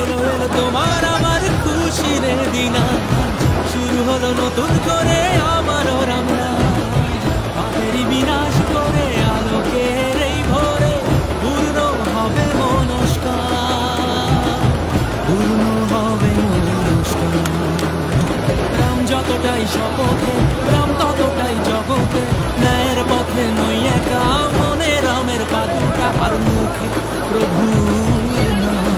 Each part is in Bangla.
এলো এলো তোমার আমার খুশির দিন, শুরু হলো নতুন করে আমারও রামরা, পাপেরই বিনাশ করে আলোকের এই ভোরে পূর্ণ হবে মনস্কার, পূর্ণ হবে মনস্কার। রাম যতটাই শপথে, রাম ততটাই জগতে, ন্যায়ের পথে নই একা, মনে রামের পাদুকা আর মুখে প্রভুর নাম।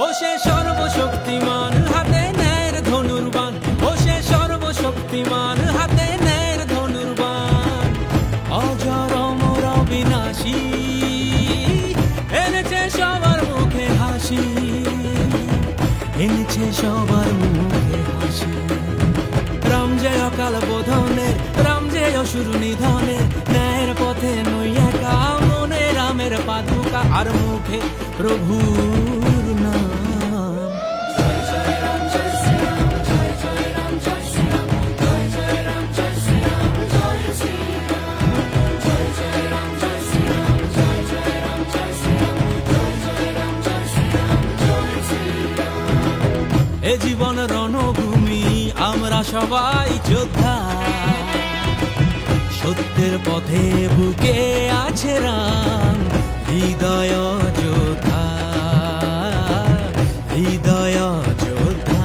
ও সে সর্বশক্তিমান হাতে ন্যায়ের ধনুর্বাণ, ও সে সর্বশক্তিমান হাতে ন্যায়ের ধনুর্বাণ, অজর অমর অবিনাশী, এনেছে সবার মুখে হাসি, এনেছে সবার মুখে হাসি। রাম যে অকাল বোধনের, রাম যে অসুর নিধনের, ন্যায়ের পথে নই একা, মনে রামের পাদুকা আর মুখে প্রভুর নাম। এ জীবন রণভূমি, আমরা সবাই যোদ্ধা, সত্যের পথে বুকে আছে রাম, হৃদয় যোদ্ধা, হৃদয় যোদ্ধা।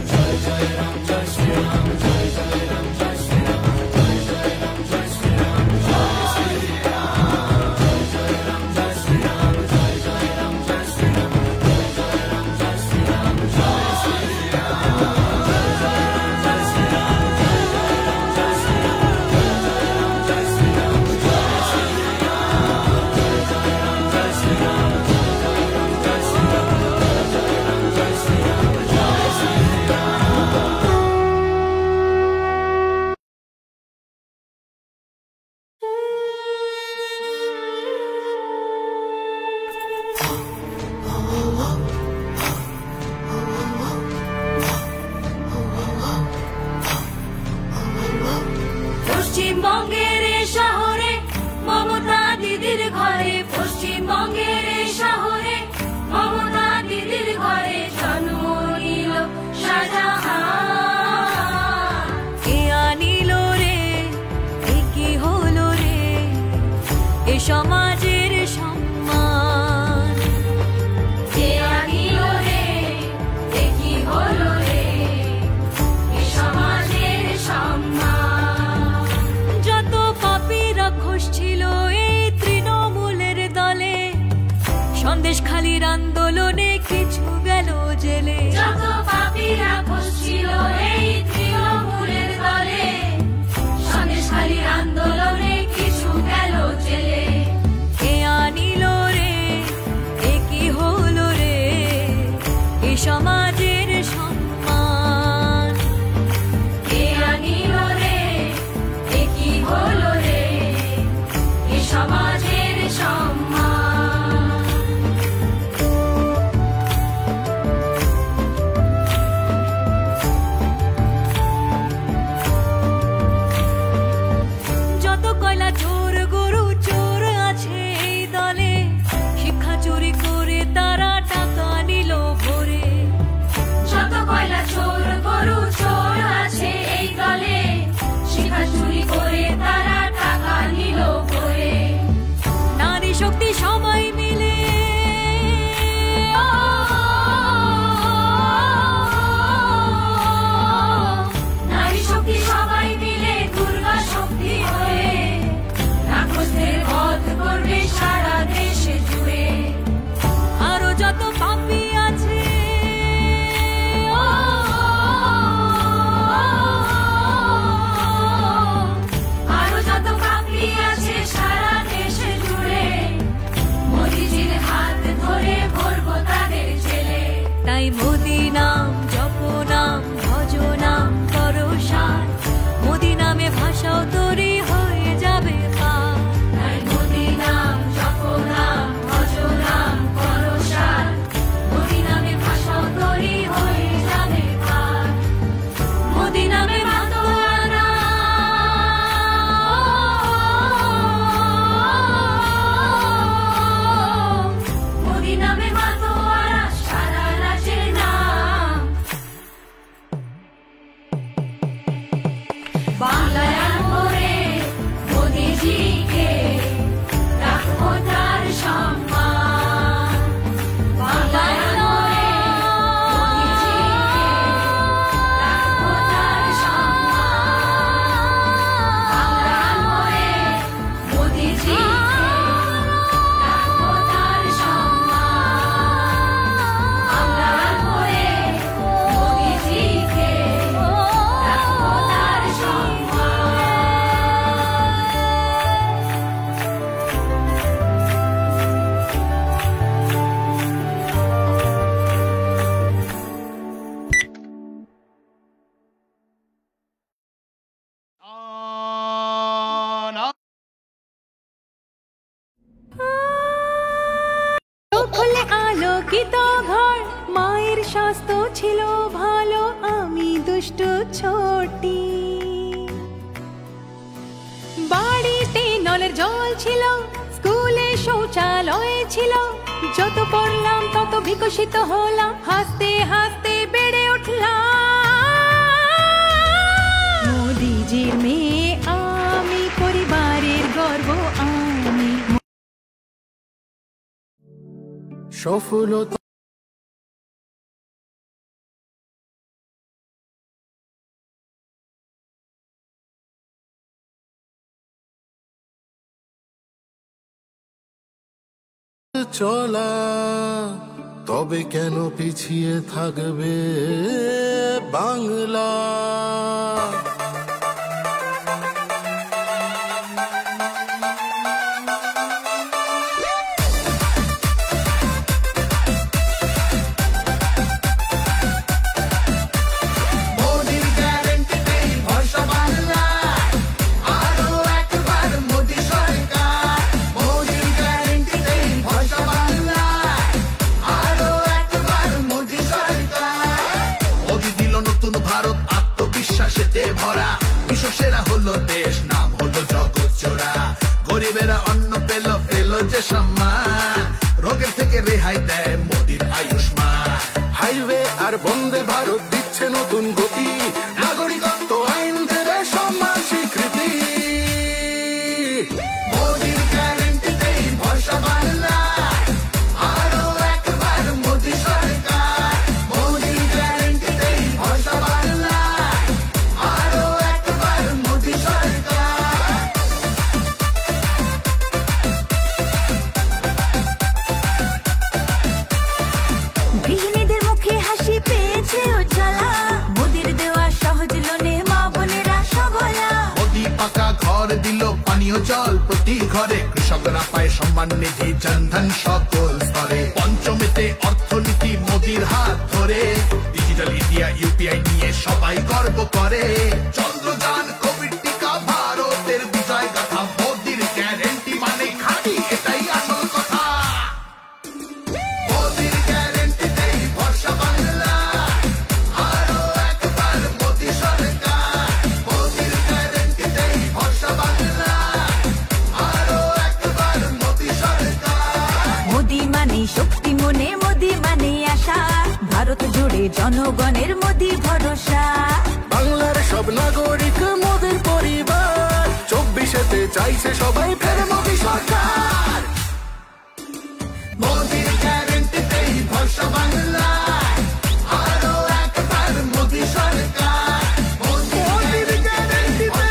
জয় জয় রাম জয় শ্রী রাম, জয় জয় রাম জয় শ্রী রাম, জয় জয় রাম জয় শ্রী রাম, জয় শ্রী রাম, জয় জয় রাম জয় শ্রী রাম, জয় জয় রাম জয় শ্রী রাম, জয় জয় রাম জয় শ্রী রাম, জয় শ্রী রাম, জয় জয় রাম জয় শ্রী রাম, জয় জয় রাম জয় শ্রী রাম, জয় জয় রাম জয় শ্রী রাম, জয় শ্রী রাম, জয় জয় রাম জয় শ্রী রাম, জয় জয় রাম জয় শ্রী রাম, জয় জয় রাম জয় শ্রী রাম, জয় শ্রী রাম। পশ্চিমবঙ্গের এই শহরে মমতা দিদির ঘরে, পশ্চিমবঙ্গের এই শহরে মমতা দিদির ঘরে জন্ম নিল শাহজাহান। কে আনিল রে, এ কি হলো রে, এ সমাজের সম্মান। কে আনিল রে, এ কি হলো রে, এ সমাজের সম্মান। যত পাপী রাক্ষস ছিল এই তৃণমূলের দলে, সন্দেহ ভাষাও তৈরি হয়ে যাবে পার। তাই মোদি নাম জপো নাম ভজো নাম করো সার, মোদি নামে ভাষাও তৈরি হয়ে যাবে পার। মোদি নামে মাতোয়ারা মোদি নামে মাতোয়ারা সারা রাজ্যের নাম। বাংলায় আনবরে মোদিজিকে, রাখবো তার সম্মান। বাংলায় আনবরে মোদিজিকে, রাখবো তার সম্মান। বাংলায় আনবরে মোদিজিকে, রাখবো তার সম্মান। বাংলায় আনবরে মোদিজিকে, রাখবো তার সম্মান। খুলে আলোকিত ঘর, মায়ের স্বাস্থ্য ছিল ভালো, আমি দুষ্ট ছোটি। বাড়িতে নলের জল ছিল, স্কুলে শৌচালয় ছিল, যত পড়লাম তত বিকশিত হলাম, হাসতে হাসতে বেড়ে উঠলাম। মোদিজির মেয়ে আমি, পরিবারের গর্ব আমি। সফলতা চলা, তবে কেন পিছিয়ে থাকবে বাংলা? ভরা বিশ্বসেরা হলো দেশ, নাম হলো জগৎ জোড়া। গরিবেরা অন্ন পেল পেল যে সম্মান, রোগের থেকে রেহাই দেয় মোদির আয়ুষ্মান। হাইওয়ে আর বন্দে ভারত দিচ্ছে নতুন গতি, নাগরিকত্ব আইন দেবে সম্মান স্বীকৃতি। মোদির গ্যারেন্টিতেই ভরসা বাংলা, আরো একবার মোদি সরকার। মোদির গ্যারেন্টিতেই ভরসা বাংলা, গৃহিণীদের মুখে হাসি পেয়েছে উজ্জ্বলা, মোদির দেওয়া সহজ লোনে মা বোনেরা সবলা। মোদি পাকা ঘর দিল, পানীয় জল প্রতি ঘরে, কৃষকরা পায় সম্মান নিধি, জনধন সকল স্তরে। পঞ্চমেতে অর্থনীতি মোদির হাত ধরে, ডিজিটাল ইন্ডিয়া ইউপিআই নিয়ে সবাই গর্ব করে। চন্দ্রযান কোভিড টিকা ভারতের বিজয় গাথা, মোদির গ্যারেন্টি মানে খাঁটি, এটাই আসল কথা। মোদির গ্যারেন্টিতেই ভরসা বাংলা, আরো একবার মোদি সরকার। মোদির গ্যারেন্টিতেই ভরসা বাংলা, আরো একবার মোদি সরকার। মোদি মানে শক্তি মনে, মোদি মানে আশা, ভারত জুড়ে জনগণের মোদি ভরসা। বাংলার সব নাগরিক মোদির পরিবার, 24-তে চাইছে সবাই ফের মোদি সরকার। মোদির গ্যারেন্টিতেই ভরসা বাংলা, আরো একবার মোদি সরকার। মোদির গ্যারেন্টিতেই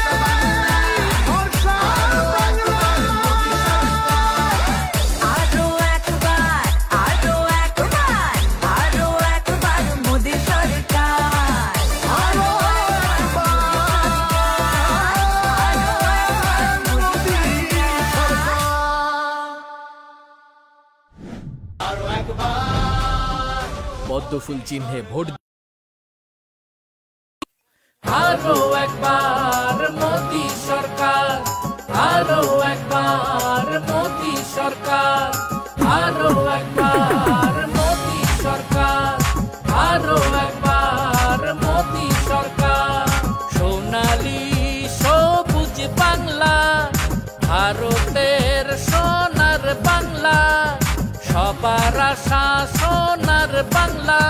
ভরসা বাংলা, আরো একবার আরো একবার, আরো একবার, আরো একবার মোদি সরকার। আরো একবার, আরো একবার পদ্মফুল চিহ্নে ভোট। আরো একবার মোদি সরকার, আরো একবার মোদি সরকার, আরো একবার মোদি সরকার। সোনালী সবুজ বাংলা, ভারতের সোনার বাংলা, সবার আশা সোনার বাংলা,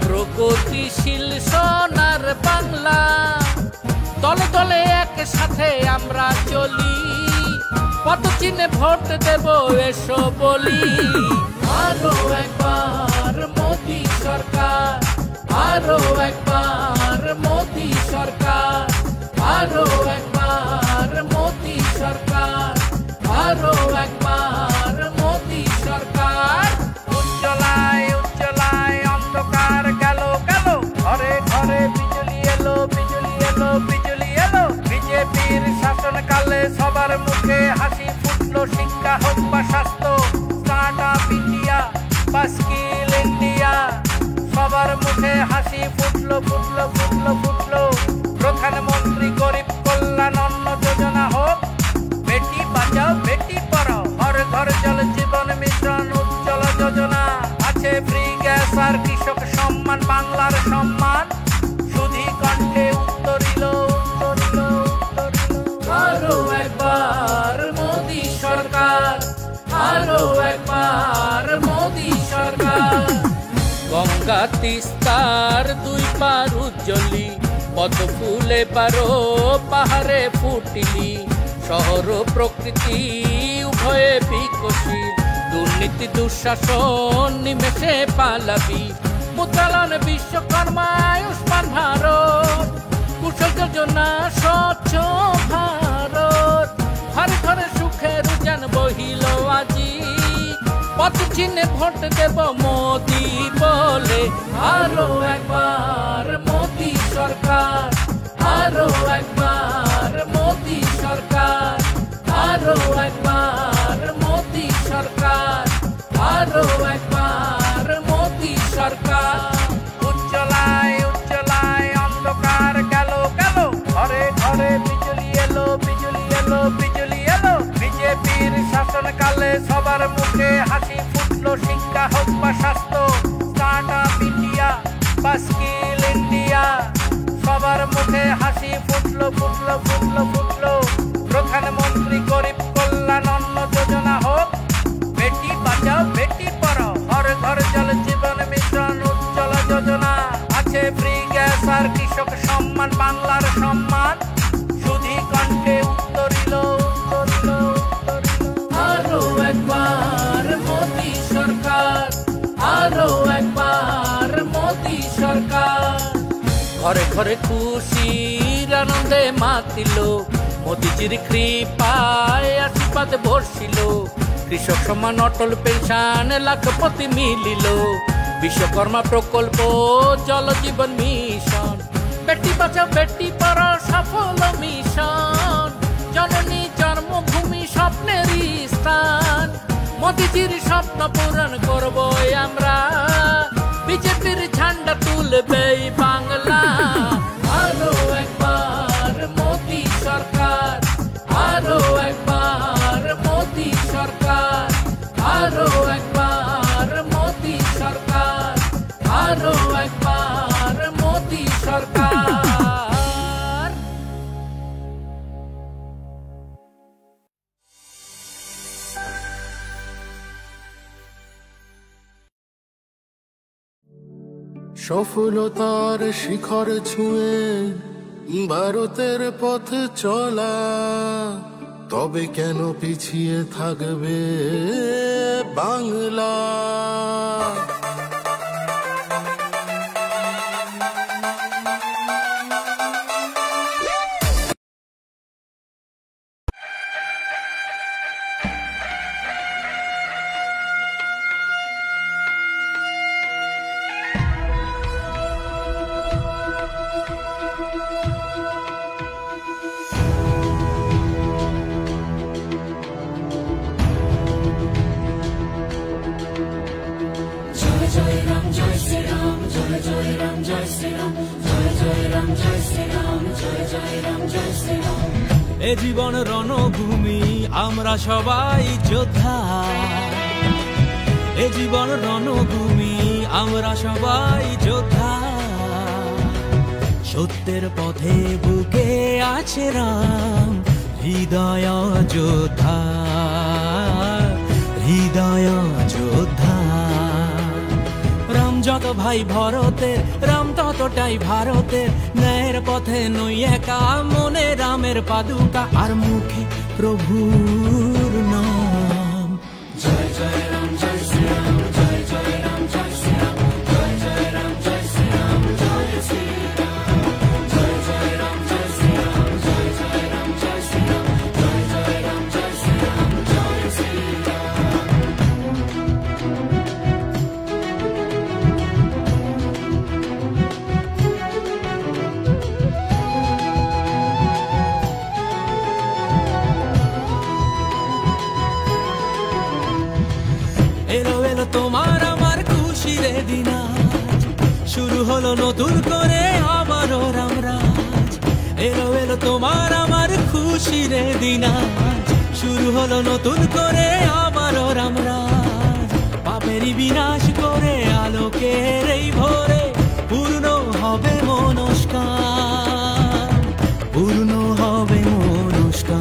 প্রগতিশীল সোনার বাংলা। দলে দলে একসাথে আমরা চলি, পদচিহ্নে ভোট দেব এসো বলি। আরো একবার মোদি সরকার, আরো একবার মোদি সরকার, আরো একবার মোদি সরকার, আরো একবার মোদি সরকার। উজ্জ্বলায় উজ্জ্বলায় অন্ধকার গেল গেল, ঘরে ঘরে বিজলি এলো বিজলি এলো বিজলি এলো। বিজেপির শাসনকালে সবার মুখে হাসি ফুটলো, শিক্ষা হোক বা স্বাস্থ্য, স্টার্ট আপ ইন্ডিয়া বা স্কিল ইন্ডিয়া, সবার মুখে হাসি ফুটলো ফুটলো ফুটলো ফুটলো। প্রধানমন্ত্রী গরিব কল্যাণ অন্ন যোজনা হোক, বেটি বাঁচাও বেটি পড়াও, হর ঘর জল জীবন মিশন উজ্জ্বলা যোজনা। আছে ফ্রি গ্যাস আর কৃষক সম্মান, বাংলার সম্মান সুধী কণ্ঠে উত্তরিল উত্তরিল উত্তরিল। আরো একবার মোদি সরকার, আরো একবার মোদি সরকার। গঙ্গা তিস্তার দুই পার উজ্জ্বলি, পদ্ম ফুলে পারো পাহাড়ে ফুটিলি। শহর প্রকৃতি উভয়ে বিকশিত, দুর্নীতি দুঃশাসন নিমেষে পালাবি। মুদ্রালন বিশ্বকর্মা আয়ুষ্মান ভারত, কুশল যোজনা স্বচ্ছ ভারত, ঘরে ঘরে সুখের উজান বহিল আজি। পদচিহ্নে ভোট দেব মোদি বলে। আরো একবার মোদি সরকার, আরো একবার মোদি সরকার, আরো একবার মোদি সরকার, আরো একবার মোদি সরকার। উজ্জ্বলায় উজ্জ্বলায় অন্ধকার গেল গেল, ঘরে ঘরে বিজলি এলো বিজলি এলো বিজলি এলো। বিজেপির শাসনকালে সবার মুখে হাসি ফুটলো, শিক্ষা হোক বা স্বাস্থ্য, স্টার্ট আপ ইন্ডিয়া বা স্কিল ইন্ডিয়া, সবার মুখে হাসি ফুটলো ফুটলো ফুটলো ফুটলো। প্রধানমন্ত্রী গরিব কল্যাণ অন্ন যোজনা হোক, বেটি বাঁচাও বেটি পড়াও, হর ঘর জল জীবন মিশন উজ্জ্বলা যোজনা। আছে ফ্রি গ্যাস আর কৃষক সম্মান, বাংলার সম্মান সুধী কণ্ঠে উত্তরিল উত্তরিল উত্তরিল। আরো একবার মোদি সরকার, আরো একবার মোদি সরকার। ঘরে ঘরে খুশির আনন্দে মাতিল, মোদিজির কৃপায় আশীর্বাদ বর্ষিল। কৃষক সম্মান অটল পেনশন লাখপতি মিলিল, বিশ্বকর্মা প্রকল্প জল জীবন মিশন, বেটি বাঁচাও বেটি পড়াও সফল মিশন। জননী জন্মভূমি স্বপ্নেরই স্থান, মোদিজির স্বপ্ন পূরণ করব আমরা, বিজেপির ঝান্ডা তুলবে বাংলা। আরো একবার মোদি সরকার, আরো একবার মোদি সরকার, আরো একবার মোদি সরকার, আরো একবার মোদি সরকার। সফলতার শিখর ছুঁয়ে ভারতের পথে চলা, তবে কেন পিছিয়ে থাকবে বাংলা? জয় এ জীবন রণভূমি আমরা সবাই যোদ্ধা, এ জীবন রণভূমি আমরা সবাই যোদ্ধা। সত্যের পথে বুকে আছে রাম, হৃদয় যোদ্ধা, হৃদয় যোদ্ধা। রাম যত ভাই ভরতের, রাম ততটাই ভারতের। ন্যায়ের পথে নই একা, মনে রামের পাদুকা আর মুখে প্রভুর নাম। জয় জয় রাম, জয় শ্রী রাম, জয় জয় রাম, জয় শ্রী রাম, জয় জয় রাম, জয় শ্রী রাম, জয় শ্রী রাম, জয় জয় রাম, জয় শ্রী রাম, জয় জয় রাম, জয় শ্রী রাম, জয় জয় রাম, জয় শ্রী রাম, জয় শ্রী এলো এলো তোমার আমার খুশির দিন, শুরু হলো নতুন করে আবারও রামরাজ। এলো এলো তোমার আমার খুশির দিন, শুরু হলো নতুন করে আবারও রামরাজ। পাপেরই বিনাশ করে আলোকের এই ভোরে পূর্ণ হবে মনস্কার, পূর্ণ হবে মনস্কার।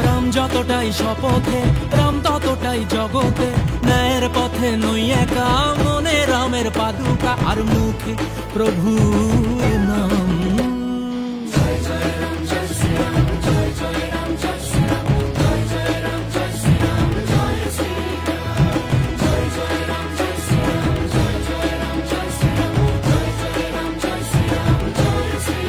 রাম যতটাই শপথে, রাম ততটাই জগতে। ন্যায়ের পথে নই একা, মনে রামের পাদুকা আর মুখে প্রভুর নাম। জয় জয় রাম, জয় শ্রী রাম, জয় জয় রাম, জয় শ্রী রাম, জয় জয় রাম, জয় শ্রী রাম, জয় শ্রী রাম, জয় জয় রাম, জয় শ্রী রাম, জয় জয় রাম, জয় শ্রী রাম, জয় জয় রাম, জয় শ্রী রাম, জয় শ্রী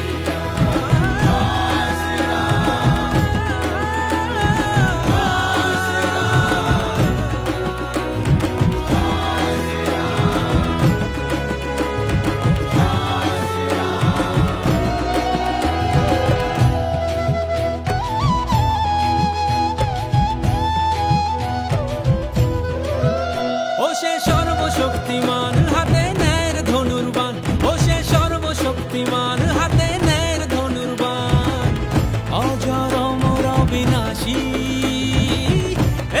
সর্বশক্তিমান হাতে ন্যায়ের ধনুর্বাণ, ও সে সর্বশক্তিমান হাতে ন্যায়ের ধনুর্বাণ। অজর অমর বিনাশী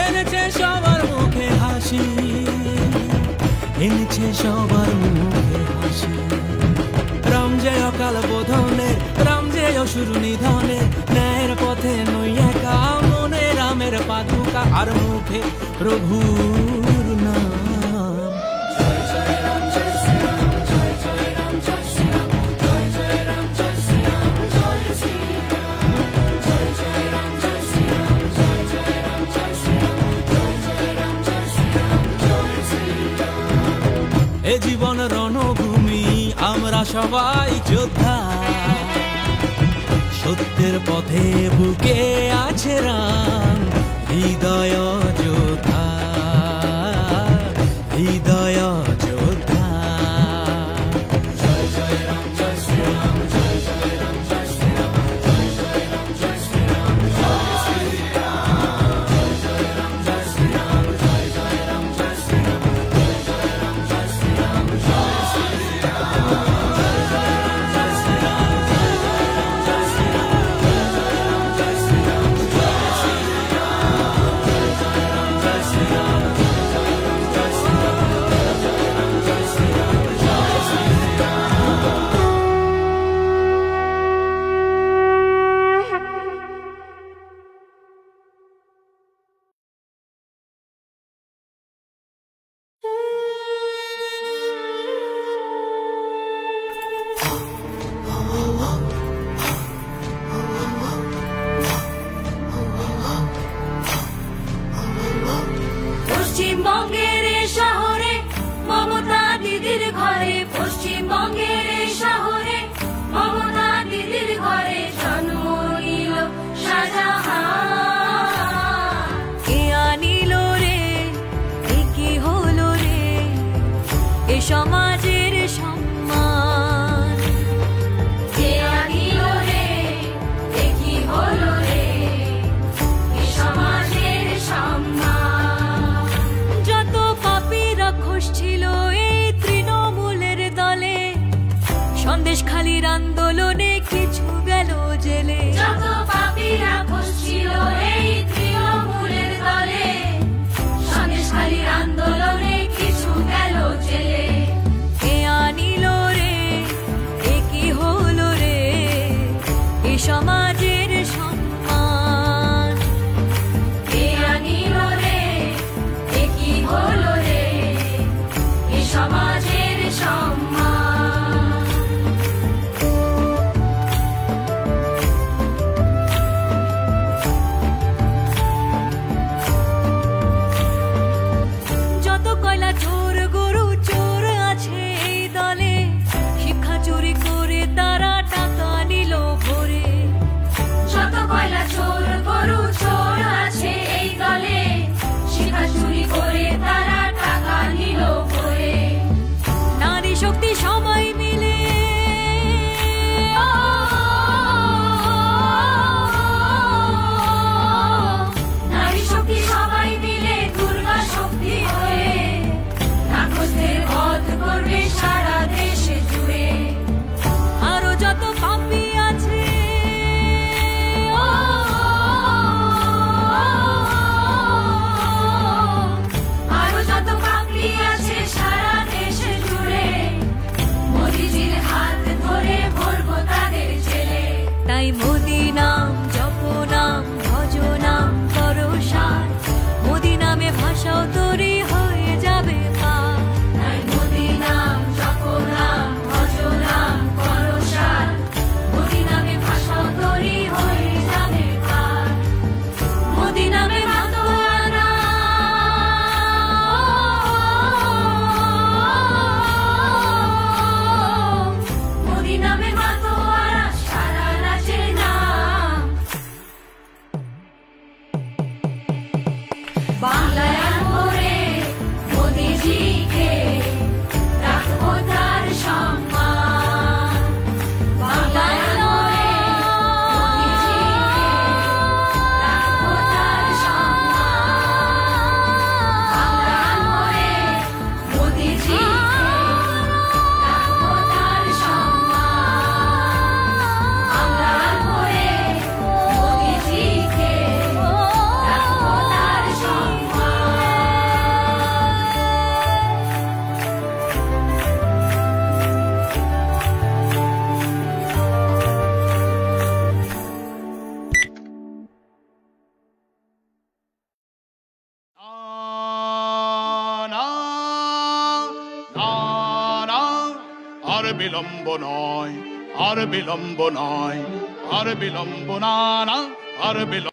এনেছে সবার মুখে হাসি, এনেছে সবার মুখে হাসি। রাম যে অকাল বোধনের, রাম যে অসুর নিধনের। ন্যায়ের পথে নই একা, মনে রামের পাদুকা আর মুখে প্রভুর নাম। এ জীবন রণভূমি আমরা সবাই যোদ্ধা, সত্যের পথে বুকে আছে রাম, হৃদয় যোদ্ধা, হৃদয় যোদ্ধা। জয় জয় রাম, জয় শ্রী রাম, জয় জয় রাম, জয় শ্রী রাম, জয় জয় রাম, জয় শ্রী রাম, জয় শ্রী রাম, জয় জয় রাম, জয় শ্রী রাম, জয় জয় রাম, জয় শ্রী রাম, জয় জয় রাম, জয় শ্রী রাম, জয় শ্রী রাম, জয় জয় রাম, জয় শ্রী রাম, জয় জয় রাম, জয় শ্রী রাম, জয় জয় রাম, জয় শ্রী রাম, জয় শ্রী রাম, জয় জয় রাম, জয় শ্রী রাম, জয় জয় রাম, জয় শ্রী রাম, জয় জয় বাংলার মোড়ে মোদিজিকে রাখবো তার সম্মান। বাংলার মোড়ে মোদিজিকে রাখবো তার সম্মান। বাংলার মোড়ে মোদিজিকে রাখবো তার সম্মান। বাংলার মোড়ে মোদিজিকে রাখবো তার না না না, আর বিলম্ব নয়, আর বিলম্ব নয়, আর বিলম্ব না না, আর বিলম্ব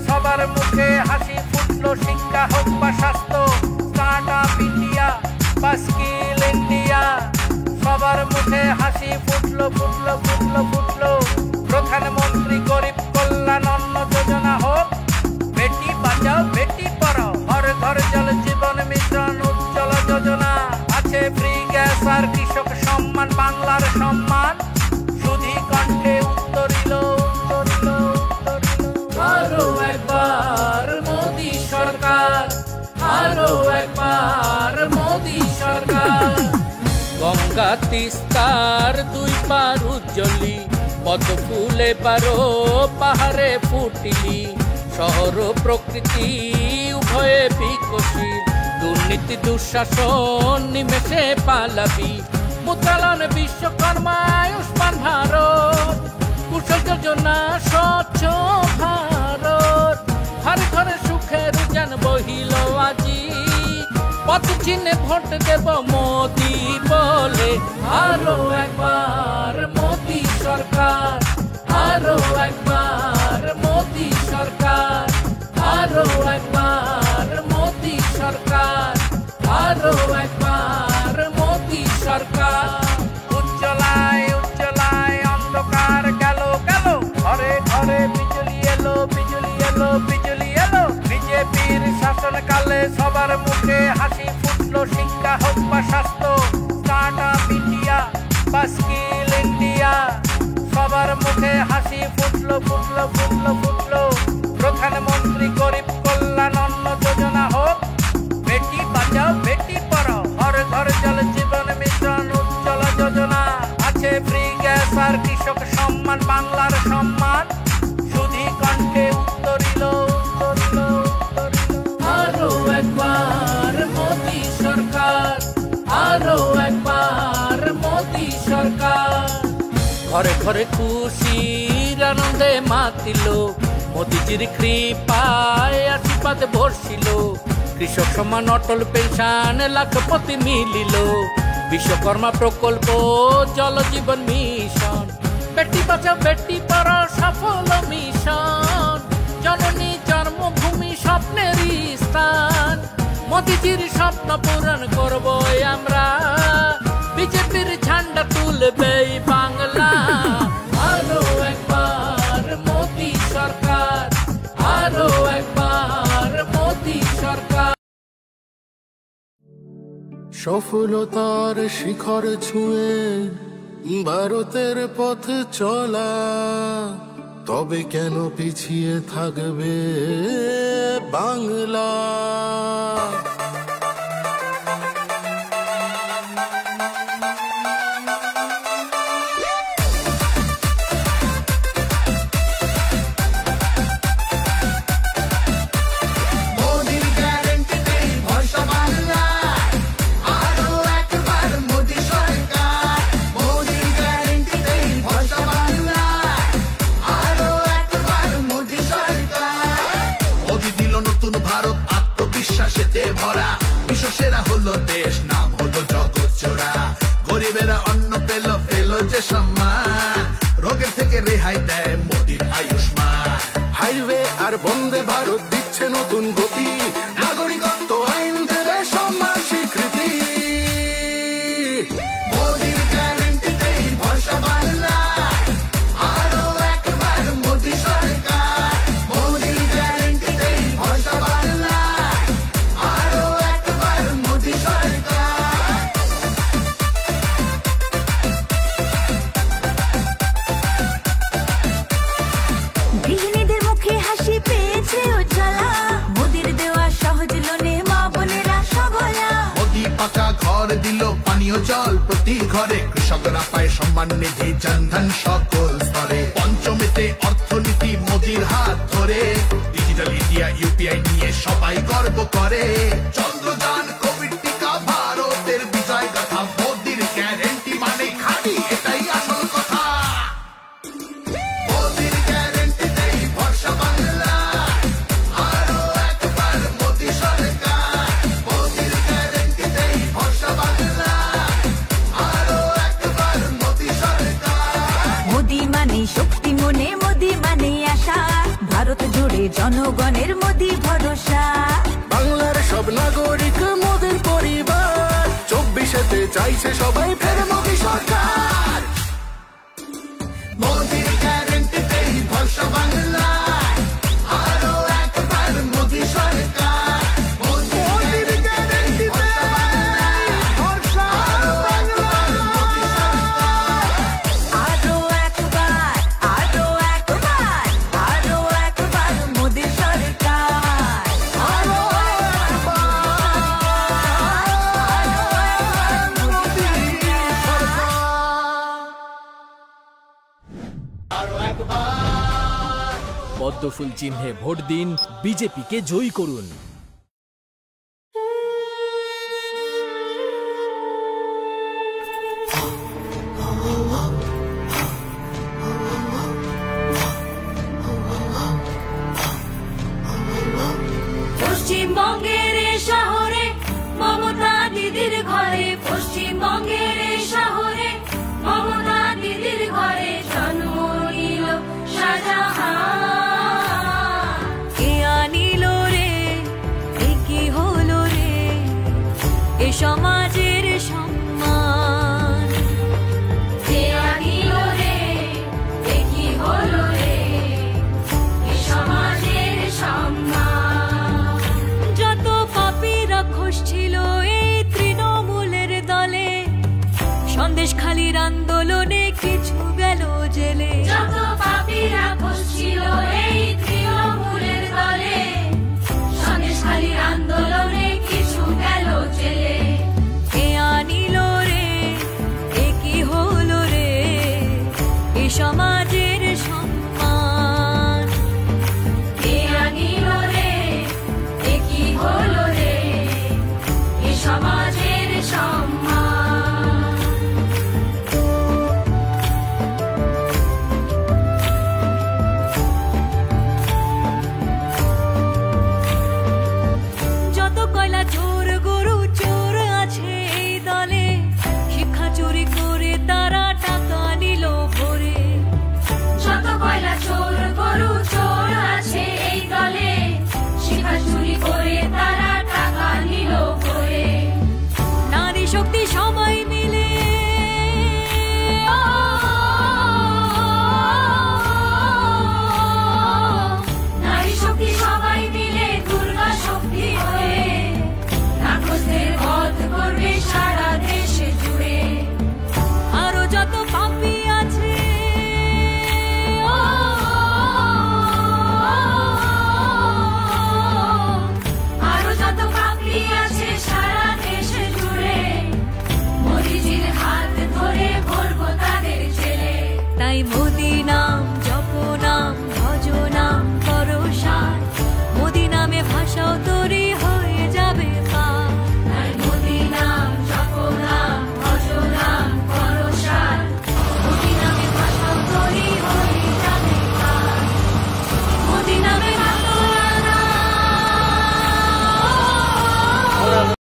সবার মুখে হাসি ফুটলো, শিক্ষা হোক বা স্বাস্থ্য, স্টার্ট আপ ইন্ডিয়া বা স্কিল ইন্ডিয়া, সবার মুখে হাসি ফুটলো ফুটলো ফুটলো ফুটলো। প্রধানমন্ত্রী গরিব কল্যাণ অন্ন যোজনা হোক, বেটি বাঁচাও বেটি পড়াও, হর ঘর জল জীবন মিশন উজ্জ্বল যোজনা, আছে ফ্রি গ্যাস আর কৃষক সম্মান, বাংলার সম্মান সুধী কণ্ঠে উত্তরিল উত্তরিল উত্তরিল। আরো একবার মোদি সরকার, আরো একবার মোদি সরকার। গঙ্গা তিস্তার দুই পার উজ্জ্বলি, পদ্ম ফুলে পারো পাহাড়ে ফুটিলি, শহর প্রকৃতি উভয়ে বিকশিত, দুর্নীতি দুঃশাসন নিমেষে পালাবি, মুদ্রালন বিশ্বকর্মা আয়ুষ্মান ভারত, কুশল যোজনা স্বচ্ছ ভারত, ঘরে ঘরে সুখের উজান বহিল আজি, পথ চিহ্নে ভোট দেব মোদি বলে। আরো একবার মোদি সরকার, আরো একবার মোদি সরকার, আরো একবার মোদি সরকার, আরো একবার মোদি সরকার। উজ্জ্বলায় উজ্জ্বলায় অন্ধকার গেল গেল, ঘরে ঘরে বিজলি এলো বিজলি এলো বিজলি এলো, বিজেপির শাসনকালে সবার মুখে হাসি ফুটলো, শিক্ষা হোক বা স্বাস্থ্য, স্টার্ট আপ ইন্ডিয়া বা স্কিল ইন্ডিয়া, সবার মুখে হাসি ফুটলো ফুটলো ফুটলো ফুটলো। প্রধানমন্ত্রী গরিব কল্যাণ অন্ন যোজনা হোক, বেটি বাঁচাও বেটি পড়াও, হর ঘর জল জীবন মিশন উজ্জ্বল যোজনা, আছে ফ্রি গ্যাস আর কৃষক সম্মান, বাংলার সম্মান সুধী কণ্ঠে উত্তরিল উত্তরিল উত্তরিল। আরো একবার মোদি সরকার, আরো একবার মোদি সরকার। ঘরে ঘরে খুশির আনন্দে মাতিল, মোদিজির কৃপায় আশীর্বাদ বর্ষিল, কৃষক সমান অটল পেনশন লাখপতি মিলিল, বিশ্বকর্মা প্রকল্প, জল জীবন মিশন, বেটি বাঁচাও বেটি পড়াও সফল মিশন, জননী জন্মভূমি স্বপ্নেরই স্থান, মোদিজির স্বপ্ন পূরণ করব আমরা, বিজেপির ঝান্ডা তুলবে বাংলা। আরো একবার মোদি সরকার, আরো একবার মোদি সরকার। সফলতার শিখর ছুঁয়ে ভারতের পথে চলা, তবে কেন পিছিয়ে থাকবে বাংলা? বিশ্বসেরা হলো দেশ, নাম হলো জগৎ জোড়া, গরিবেরা অন্ন পেল পেল যে সম্মান, রোগের থেকে রেহাই দেয় মোদির আয়ুষ্মান। হাইওয়ে আর বন্দে ভারত দিচ্ছে নতুন গতি, নাগরিকত্ব আইন দেবে সম্মান স্বীকৃতি। মোদির গ্যারান্টিতেই ভরসা বাংলা, আরো একবার মোদি সরকার। মোদির গ্যারান্টিতেই ভরসা বাংলা, আরো একবার মোদি সরকার। গৃহিণীদের মুখে হাসি পেয়েছে উজ্জ্বলা, মোদির দেওয়া সহজ লোনে মা বোনেরা সবলা। মোদি পাকা ঘর দিল পানীয় জল প্রতি ঘরে, কৃষকরা পায় সম্মান নিধি জনধন সকল স্তরে। পঞ্চমেতে অর্থনীতি মোদির হাত ধরে, ডিজিটাল ইন্ডিয়া ইউপিআই নিয়ে সবাই গর্ব করে। চন্দ্রযান কোভিড টিকা ভারতের বিজয় গাথা, মোদির গ্যারেন্টি মানে খালি এটাই আসল কথা। মোদির গ্যারেন্টিতেই ভরসা বাংলা, আরো একবার মোদি সরকার। মোদির গ্যারেন্টিতেই ভরসা বাংলা, আরো একবার মোদি সরকার। মোদি মানে শক্তি মনে, মোদি মানে আশা, ভারত জুড়ে জনগণের মোদি ভরসা। বাংলার সব নাগরিক মোদের পরিবার, 24-তে চাইছে সবাই ফের মোদি সরকার। মোদির গ্যারেন্টিতেই ভরসা বাংলা, আরো একবার মোদি সরকার। মোদির গ্যারেন্টিতেই ভরসা বাংলা, আরো একবার আরো একবার, আরো একবার, আরো একবার মোদি সরকার। আরো একবার মোদি সরকার। পদ্মফুল চিহ্নে ভোট দিন, বিজেপিকে জয়ী করুন। পশ্চিমবঙ্গের এই শহরে মমতা দিদির ঘরে, পশ্চিমবঙ্গের এই শহরে মমতা দিদির ঘরে জন্ম নিল শাহজাহান। কে আনিল রে, এ কি হলো রে, এ সমাজের সম্মান। কে আনিল রে, এ কি হলো রে, এ সমাজের সম্মান। যত পাপী রাক্ষস ছিল এই তৃণমূলের দলে, সন্দেশখালির আন্দোলনে কিছু গেল জেলে। যত পাপী রাক্ষস ছিল এই তৃণমূলের দলে, সন্দেশখালির আন্দোলনে কিছু গেল জেলে। কে আনিল রে, এ কি হলো রে, এ সমাজের সম্মান। কে আনিল রে, এ কি হলো রে, এ সমাজের সম্মান। সবাই